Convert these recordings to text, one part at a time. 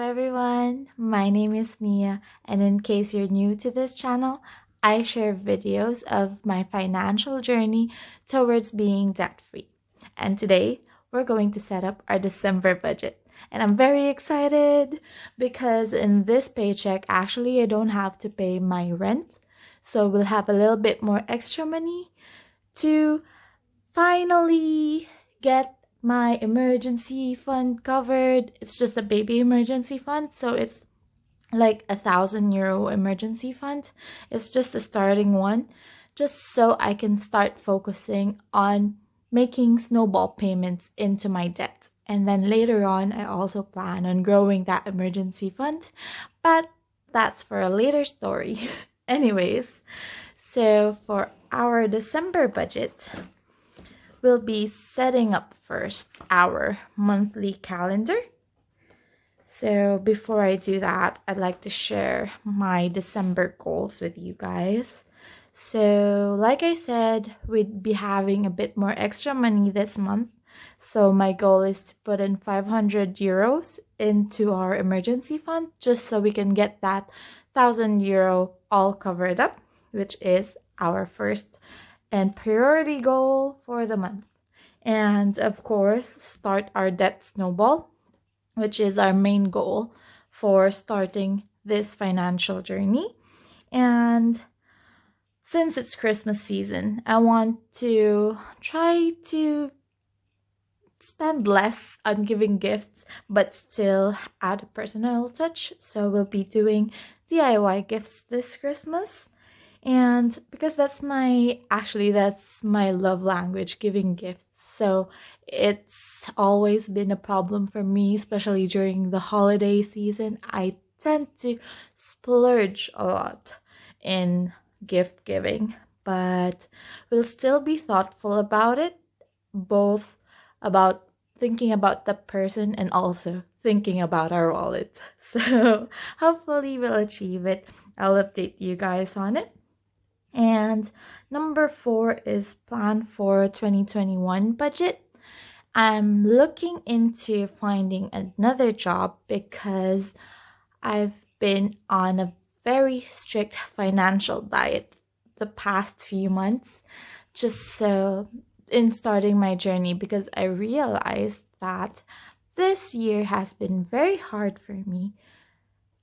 everyone, my name is Mia, and in case you're new to this channel, I share videos of my financial journey towards being debt-free. And today, we're going to set up our December budget. And I'm very excited because in this paycheck, actually, I don't have to pay my rent. So we'll have a little bit more extra money to finally get my emergency fund covered. It's just a baby emergency fund, so it's like €1,000 emergency fund. It's just a starting one, just so I can start focusing on making snowball payments into my debt. And then later on, I also plan on growing that emergency fund, but that's for a later story. Anyways, so for our December budget, we'll be setting up first our monthly calendar. So before I do that, I'd like to share my December goals with you guys. So like I said, we'd be having a bit more extra money this month. So my goal is to put in €500 into our emergency fund, just so we can get that €1,000 all covered up, which is our first and priority goal for the month. And of course, start our debt snowball, which is our main goal for starting this financial journey. And since it's Christmas season, I want to try to spend less on giving gifts, but still add a personal touch. So we'll be doing DIY gifts this Christmas. And because that's my love language, giving gifts. So it's always been a problem for me, especially during the holiday season. I tend to splurge a lot in gift giving, but we'll still be thoughtful about it, both about thinking about the person and also thinking about our wallet. So hopefully we'll achieve it. I'll update you guys on it. And number 4 is plan for 2021 budget. I'm looking into finding another job because I've been on a very strict financial diet the past few months, just so in starting my journey, because I realized that this year has been very hard for me.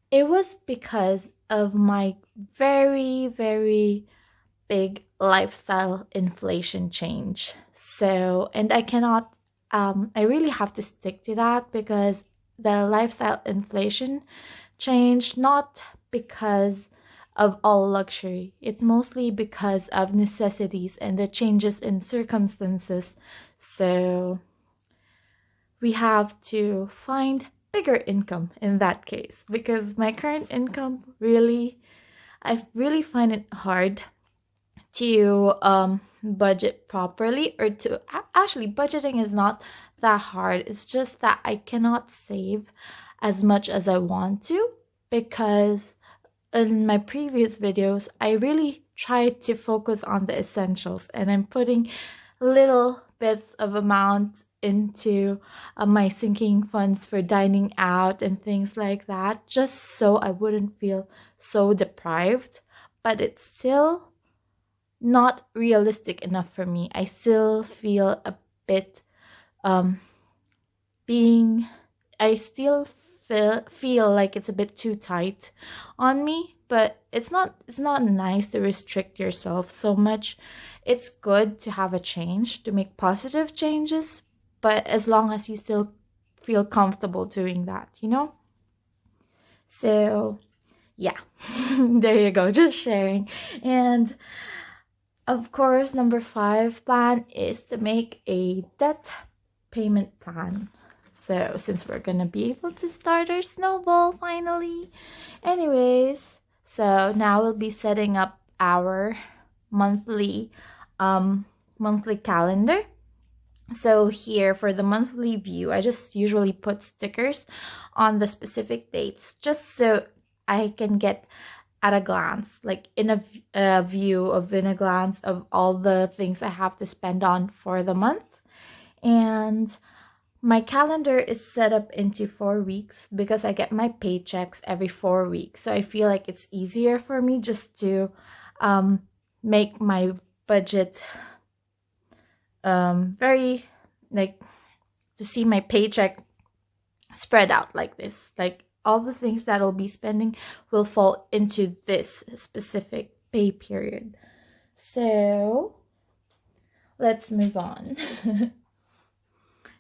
It was because of my very, very big lifestyle inflation change. So, and I cannot, I really have to stick to that because the lifestyle inflation changed not because of all luxury. It's mostly because of necessities and the changes in circumstances. So we have to find bigger income in that case, because my current income I really find it hard to budget properly, or to actually, budgeting is not that hard. It's just that I cannot save as much as I want to, because in my previous videos I really tried to focus on the essentials, and I'm putting little bits of amount into my sinking funds for dining out and things like that, just so I wouldn't feel so deprived. But it's still not realistic enough for me. I still feel a bit I still feel like it's a bit too tight on me, but it's not nice to restrict yourself so much. It's good to have a change, to make positive changes, but as long as you still feel comfortable doing that, you know? So yeah, there you go, just sharing. And of course, number 5 plan is to make a debt payment plan. So since we're gonna be able to start our snowball finally. Anyways, so now we'll be setting up our monthly calendar. So here for the monthly view, I just usually put stickers on the specific dates, just so I can get at a glance, like in a view of all the things I have to spend on for the month. And My calendar is set up into 4 weeks because I get my paychecks every 4 weeks. So I feel like it's easier for me just to make my budget very, like, to see my paycheck spread out like this. Like, all the things that I'll be spending will fall into this specific pay period. So let's move on.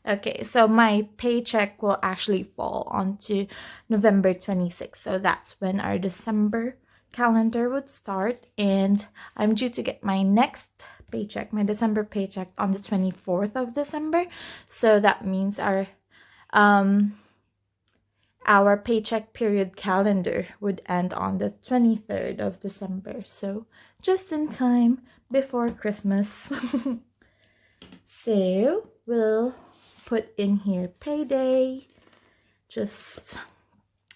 Okay, so my paycheck will actually fall onto November 26th. So that's when our December calendar would start. And I'm due to get my next paycheck, my December paycheck, on the 24th of December. So that means our paycheck period calendar would end on the 23rd of December. So just in time before Christmas. So we'll put in here payday, just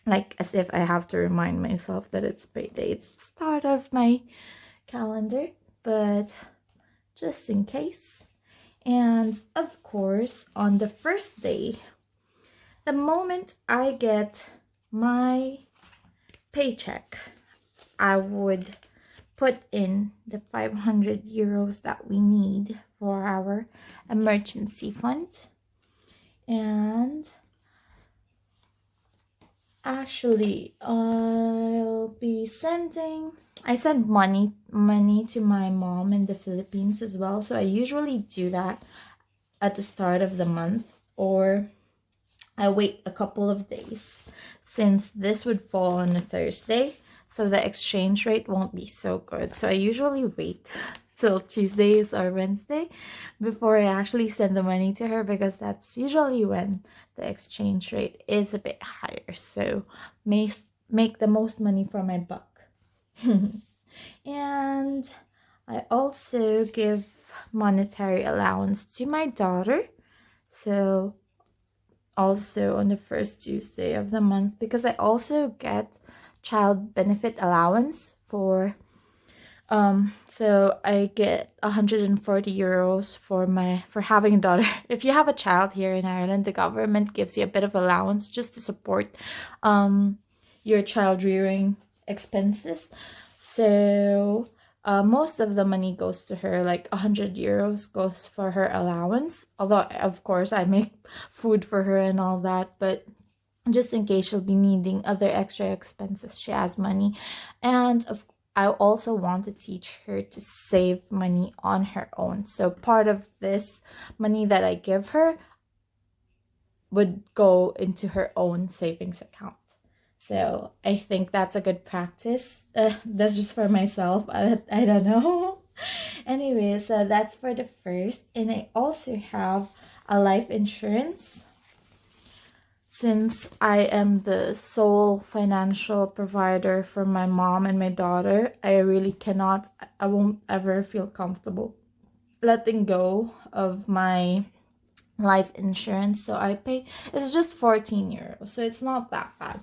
like as if I have to remind myself that it's payday. It's the start of my calendar, but just in case. And of course, on the first day, the moment I get my paycheck, I would put in the 500 euros that we need for our emergency fund. And actually, I send money to my mom in the Philippines as well. So I usually do that at the start of the month, or I wait a couple of days, since this would fall on a Thursday, so the exchange rate won't be so good. So I usually wait till Tuesdays or Wednesday before I actually send the money to her, because that's usually when the exchange rate is a bit higher. So make the most money for my buck. And I also give monetary allowance to my daughter. So also on the first Tuesday of the month, because I also get child benefit allowance for so I get 140 euros for having a daughter. If you have a child here in Ireland, the government gives you a bit of allowance just to support your child rearing expenses. So most of the money goes to her, like 100 euros goes for her allowance. Although, of course, I make food for her and all that, but just in case she'll be needing other extra expenses, she has money. And I also want to teach her to save money on her own. So part of this money that I give her would go into her own savings account. So I think that's a good practice. That's just for myself. I don't know. Anyway, so that's for the first. And I also have a life insurance. Since I am the sole financial provider for my mom and my daughter, I won't ever feel comfortable letting go of my life insurance. So I pay, it's just 14 euros. So it's not that bad.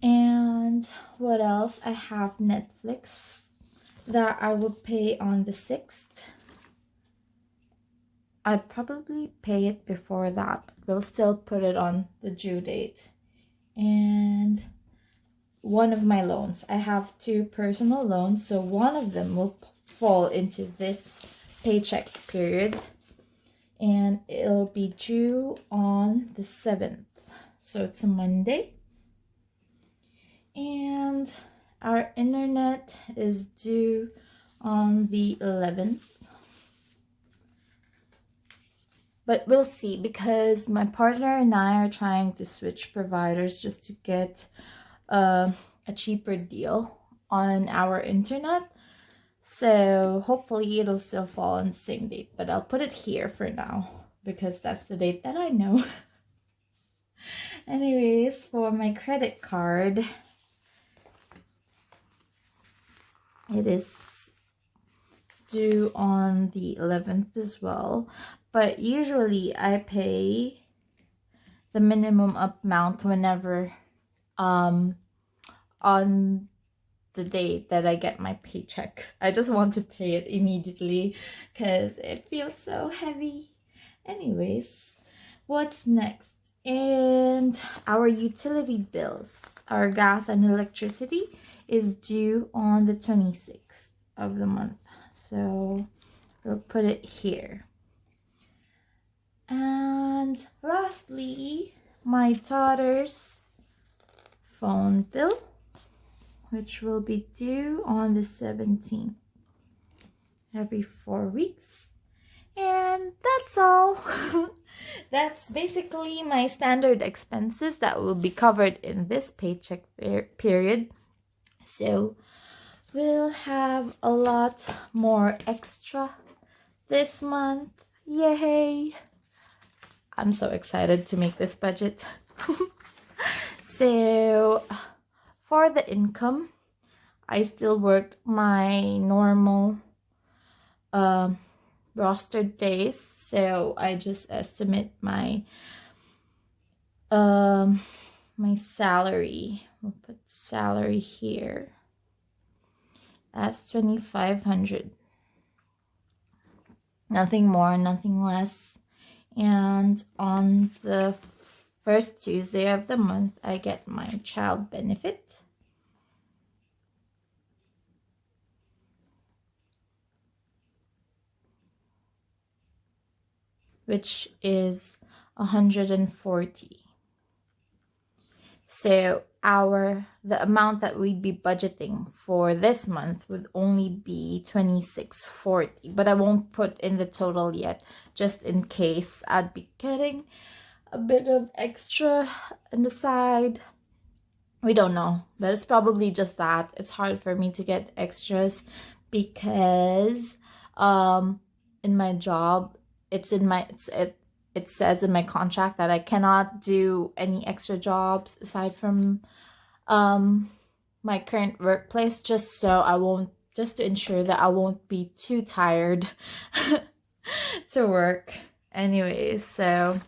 And what else? I have Netflix that I will pay on the 6th. I'd probably pay it before that, but we'll still put it on the due date. And one of my loans, I have 2 personal loans, so one of them will fall into this paycheck period, and it'll be due on the 7th, so it's a Monday. And our internet is due on the 11th. But we'll see, because my partner and I are trying to switch providers just to get a cheaper deal on our internet. So hopefully it'll still fall on the same date, but I'll put it here for now because that's the date that I know. Anyways, for my credit card, it is due on the 11th as well. But usually I pay the minimum amount whenever on the date that I get my paycheck. I just want to pay it immediately because it feels so heavy. Anyways, what's next? And our utility bills, our gas and electricity is due on the 26th of the month. So we'll put it here. And lastly, my daughter's phone bill, which will be due on the 17th, every 4 weeks. And that's all. That's basically my standard expenses that will be covered in this paycheck period. So we'll have a lot more extra this month. Yay! I'm so excited to make this budget. So for the income, I still worked my normal rostered days, so I just estimate my my salary. We'll put salary here as 2,500. Nothing more, nothing less. And on the first Tuesday of the month, I get my child benefit. Which is 140. So the amount that we'd be budgeting for this month would only be 2,640, but I won't put in the total yet, just in case I'd be getting a bit of extra on the side. We don't know, but it's probably just that. It's hard for me to get extras because in my job, it says in my contract that I cannot do any extra jobs aside from my current workplace, just to ensure that I won't be too tired to work. Anyways, so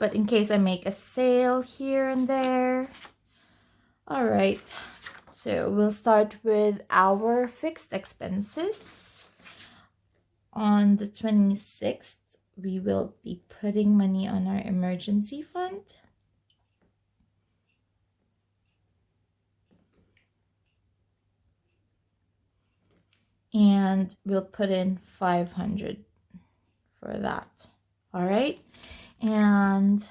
but in case I make a sale here and there. All right, so we'll start with our fixed expenses. On the 26th, we will be putting money on our emergency fund. And we'll put in 500 for that. All right. And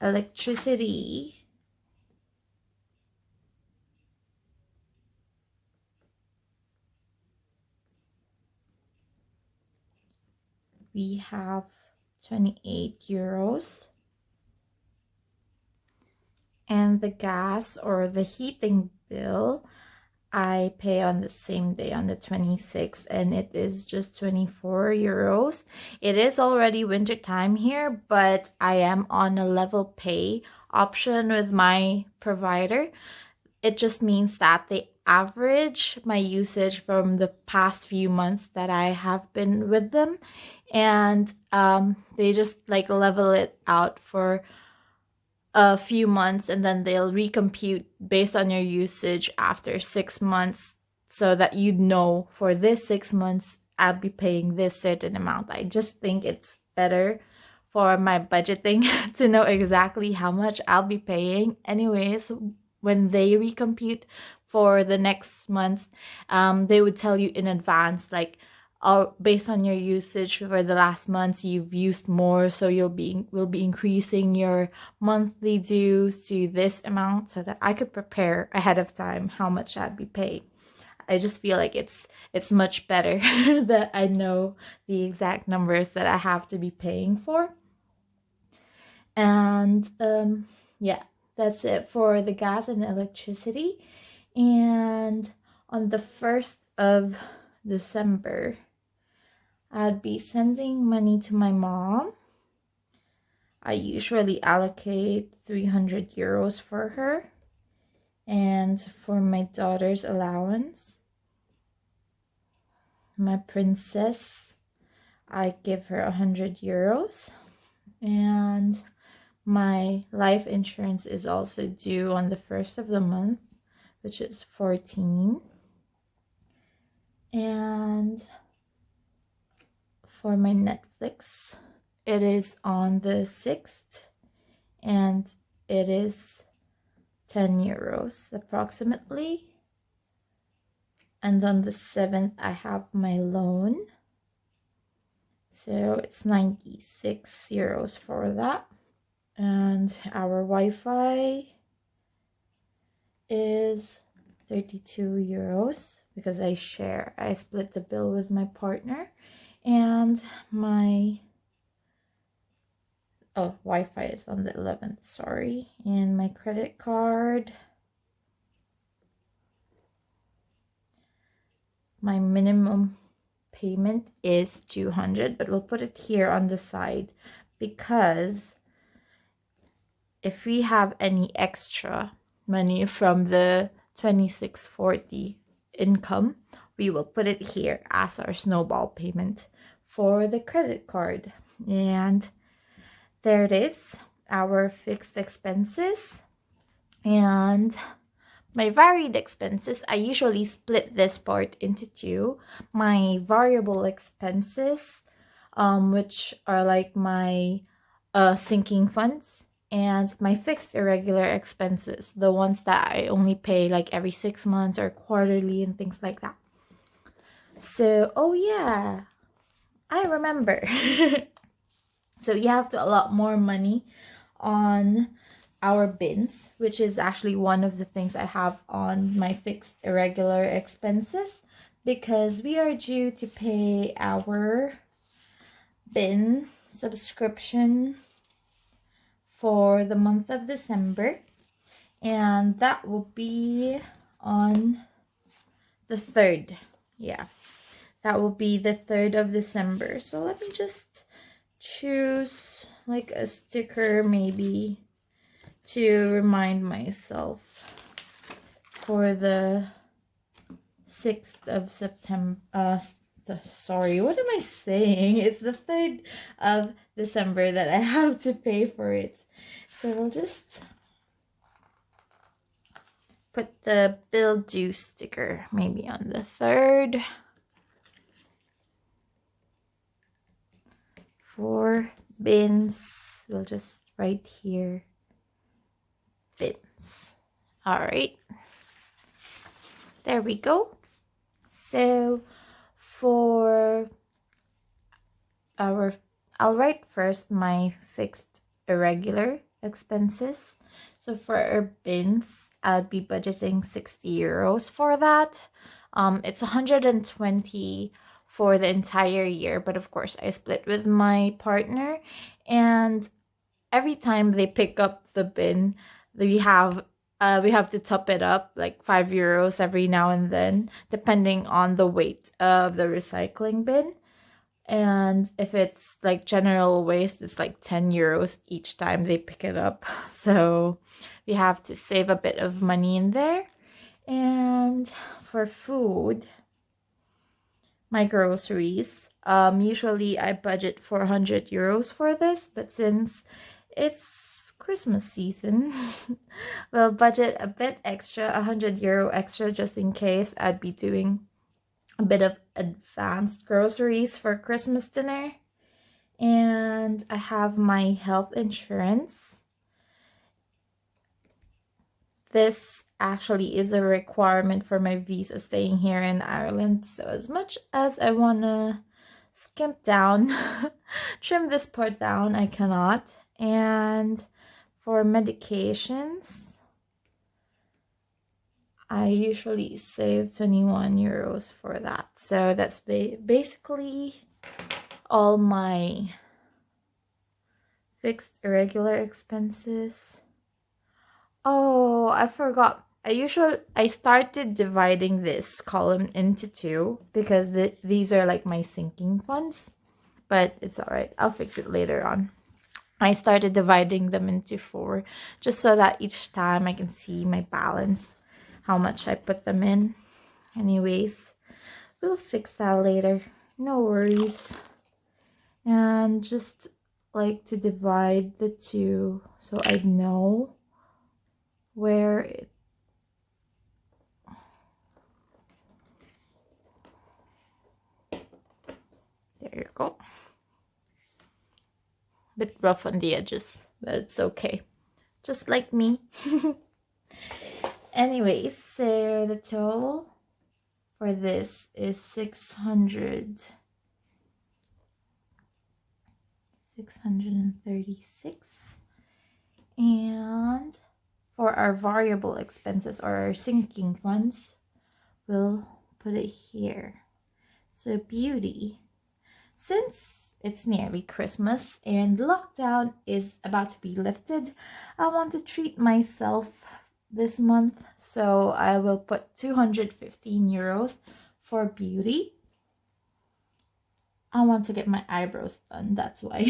electricity. We have 28 euros. And the gas or the heating bill, I pay on the same day, on the 26th, and it is just 24 euros. It is already winter time here, but I am on a level pay option with my provider. It just means that they average my usage from the past few months that I have been with them, and they just like level it out for a few months, and then they'll recompute based on your usage after 6 months, so that you'd know for this 6 months I'll be paying this certain amount. I just think it's better for my budgeting to know exactly how much I'll be paying. Anyways, when they recompute for the next month, they would tell you in advance, like, based on your usage for the last months, you've used more, so we'll be increasing your monthly dues to this amount, so that I could prepare ahead of time how much I'd be paying. I just feel like it's much better that I know the exact numbers that I have to be paying for. And yeah, that's it for the gas and electricity. And on the 1st of December, I'd be sending money to my mom. I usually allocate 300 euros for her. And for my daughter's allowance, my princess, I give her 100 euros. And my life insurance is also due on the 1st of the month, which is 14. And for my Netflix. It is on the 6th and it is 10 euros approximately. And on the 7th, I have my loan. So it's 96 euros for that. And our Wi-Fi is 32 euros because I split the bill with my partner. And my Wi-Fi is on the 11th, sorry. And my credit card, my minimum payment is 200, but we'll put it here on the side because if we have any extra money from the 2640 income, we will put it here as our Snowball payment for the credit card. And there it is, our fixed expenses. And my varied expenses, I usually split this part into two. My variable expenses, which are like my sinking funds, and my fixed irregular expenses, the ones that I only pay like every 6 months or quarterly and things like that. So, oh yeah, I remember. So you have to allot more money on our bins, which is actually one of the things I have on my fixed irregular expenses, because we are due to pay our bin subscription for the month of December, and that will be on the 3rd. Yeah, that will be the 3rd of December. So let me just choose like a sticker maybe to remind myself for the 6th of September. Sorry, what am I saying? It's the 3rd of December that I have to pay for it. So we'll just put the bill due sticker maybe on the 3rd. For bins, we'll just write here bins. All right, there we go. So for I'll write first my fixed irregular expenses. So for our bins, I'll be budgeting 60 euros for that. It's 120 for the entire year, but of course I split with my partner, and every time they pick up the bin, we have to top it up like 5 euros every now and then, depending on the weight of the recycling bin. And if it's like general waste, it's like 10 euros each time they pick it up. So we have to save a bit of money in there. And for food, my groceries, usually I budget 400 euros for this, but since it's Christmas season, we'll budget a bit extra, 100 euro extra, just in case I'd be doing a bit of advanced groceries for Christmas dinner. And I have my health insurance. This actually is a requirement for my visa staying here in Ireland. So as much as I want to skimp down, trim this part down, I cannot. And for medications, I usually save 21 euros for that. So that's basically all my fixed irregular expenses. Oh, I forgot. I started dividing this column into two because these are like my sinking funds, but it's all right. I'll fix it later on. I started dividing them into 4 just so that each time I can see my balance, how much I put them in. Anyways, we'll fix that later. No worries. And just like to divide the two so I know where it there you go. bit rough on the edges, but it's okay. Just like me. Anyways, so the total for this is 636. And for our variable expenses or our sinking funds, we'll put it here. So beauty, since it's nearly Christmas and lockdown is about to be lifted, I want to treat myself this month, so I will put 215 euros for beauty. I want to get my eyebrows done, that's why.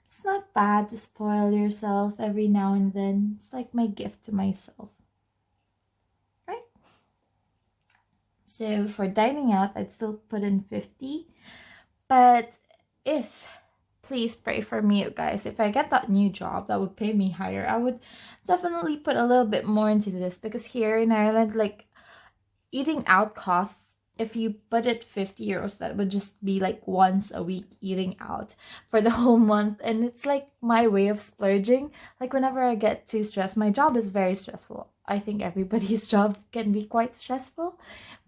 It's not bad to spoil yourself every now and then. It's like my gift to myself, right? So for dining out, I'd still put in 50. But please pray for me, you guys. If I get that new job that would pay me higher, I would definitely put a little bit more into this. Because here in Ireland, like, eating out costs, if you budget 50 euros, that would just be like once a week eating out for the whole month. And it's like my way of splurging. Like whenever I get too stressed, my job is very stressful. I think everybody's job can be quite stressful.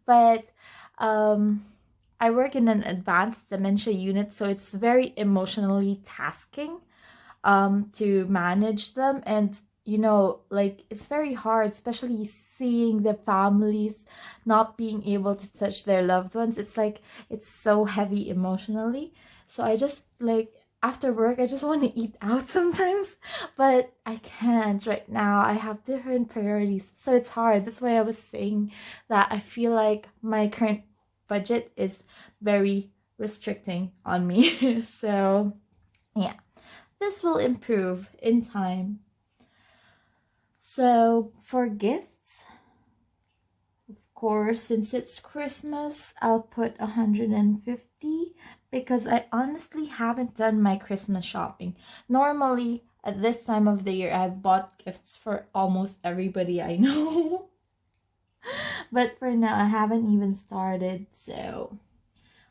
But I work in an advanced dementia unit, so it's very emotionally tasking to manage them. And you know, like, it's very hard, especially seeing the families not being able to touch their loved ones. It's like, it's so heavy emotionally. So I just, like, after work, I just want to eat out sometimes, but I can't right now. I have different priorities, so it's hard. That's why I was saying that I feel like my current budget is very restricting on me. So yeah, this will improve in time. So for gifts, of course, since it's Christmas, I'll put 150 because I honestly haven't done my Christmas shopping. Normally, at this time of the year, I've bought gifts for almost everybody I know. But for now, I haven't even started. So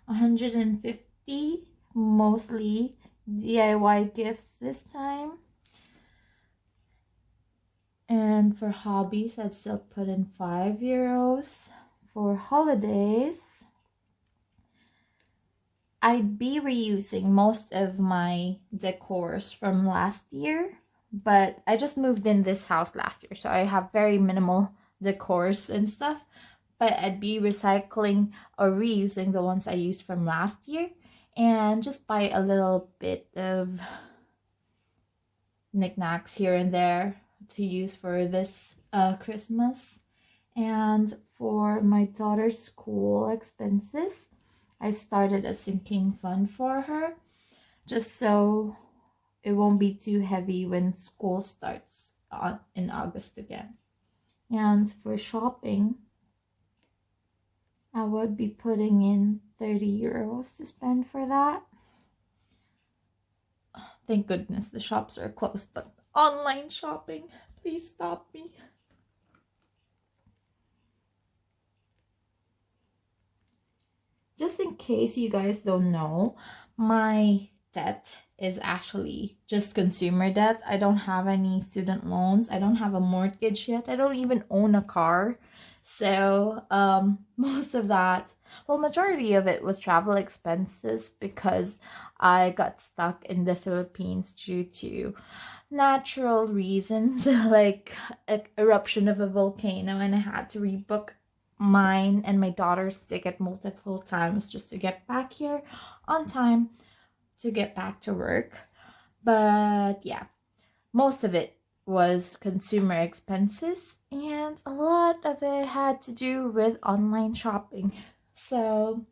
150, mostly DIY gifts this time. And for hobbies, I'd still put in 5 euros. For holidays, I'd be reusing most of my decors from last year, but I just moved in this house last year, so I have very minimal decors and stuff. But I'd be recycling or reusing the ones I used from last year and just buy a little bit of knickknacks here and there to use for this Christmas. And for my daughter's school expenses, I started a sinking fund for her, just so it won't be too heavy when school starts in August again. And for shopping, I would be putting in 30 euros to spend for that. Thank goodness the shops are closed, but online shopping, please stop me. Just in case you guys don't know, my debt is actually just consumer debt. I don't have any student loans. I don't have a mortgage yet. I don't even own a car. So most of that, well, majority of it was travel expenses because I got stuck in the Philippines due to natural reasons like eruption of a volcano, and I had to rebook mine and my daughter's ticket multiple times just to get back here on time to get back to work. But yeah, most of it was consumer expenses, and a lot of it had to do with online shopping. So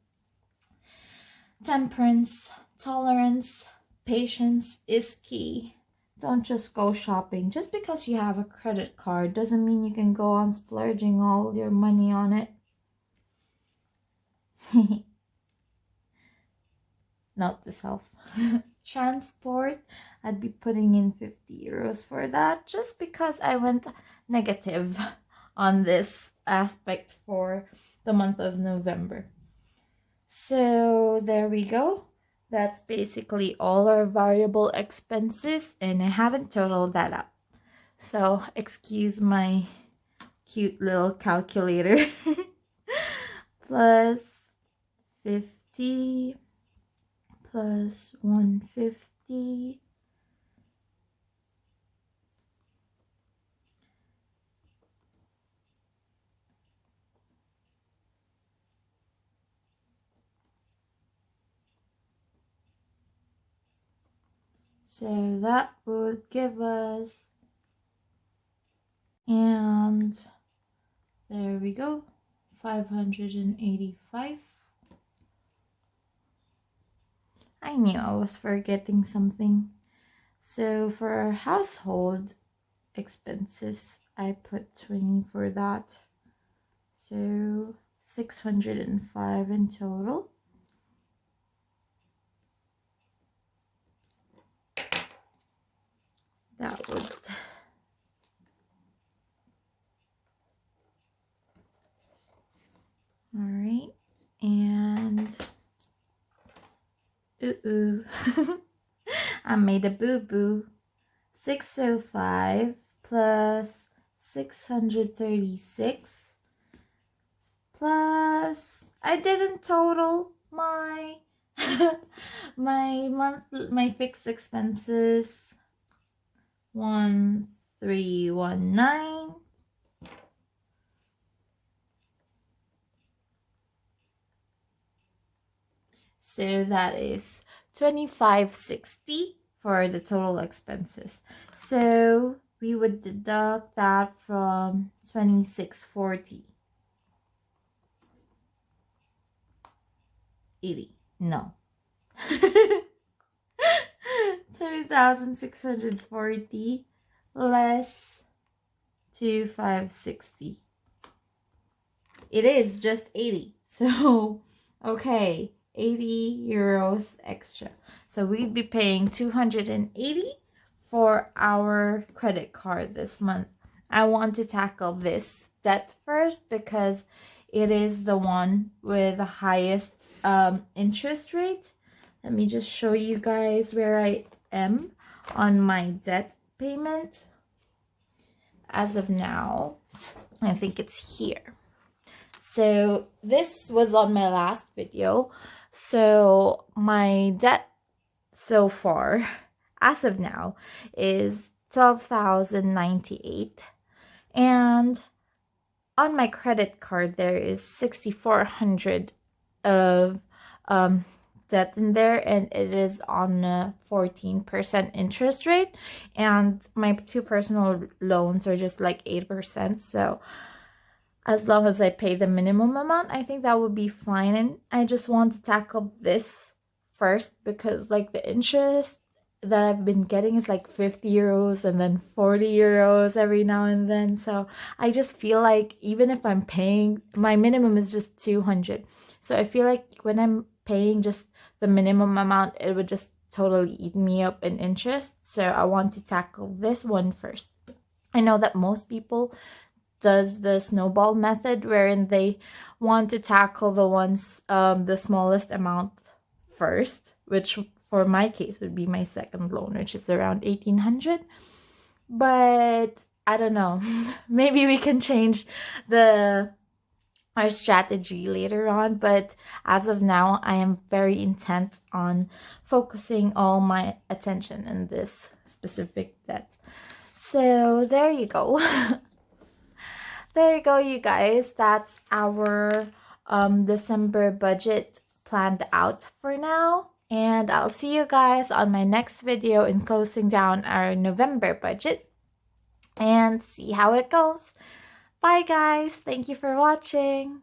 temperance, tolerance, patience is key. Don't just go shopping. Just because you have a credit card doesn't mean you can go on splurging all your money on it. Note to self. Transport, I'd be putting in 50 euros for that, just because I went negative on this aspect for the month of November. So there we go. That's basically all our variable expenses, and I haven't totaled that up. So excuse my cute little calculator. Plus 50 plus 150 so that would give us, and there we go, 585. I knew I was forgetting something. So for our household expenses, I put 20 for that. So 605 in total. That would all right, and I made a boo-boo. 605 plus 636 plus, I didn't total my my fixed expenses. 1319. So that is 2560 for the total expenses. So we would deduct that from 2640. 80. No. 2640 less 2560. It is just 80. So, okay, 80 euros extra. So we'd be paying 280 for our credit card this month. I want to tackle this debt first because it is the one with the highest interest rate. Let me just show you guys where I am on my debt payment. As of now, I think it's here. So this was on my last video. So my debt so far, as of now, is 12,098, and on my credit card there is 6,400 of debt in there, and it is on a 14% interest rate, and my two personal loans are just like 8%. So as long as I pay the minimum amount, I think that would be fine. And I just want to tackle this first because like the interest that I've been getting is like 50 euros and then 40 euros every now and then. So I just feel like even if I'm paying, my minimum is just 200. So I feel like when I'm paying just the minimum amount, it would just totally eat me up in interest. So I want to tackle this one first. I know that most people does the snowball method, wherein they want to tackle the ones the smallest amount first, which for my case would be my second loan, which is around 1,800. But I don't know. Maybe we can change our strategy later on, but as of now, I am very intent on focusing all my attention in this specific debt. So there you go. There you go, you guys. That's our December budget planned out for now. And I'll see you guys on my next video in closing down our November budget and see how it goes. Bye, guys. Thank you for watching.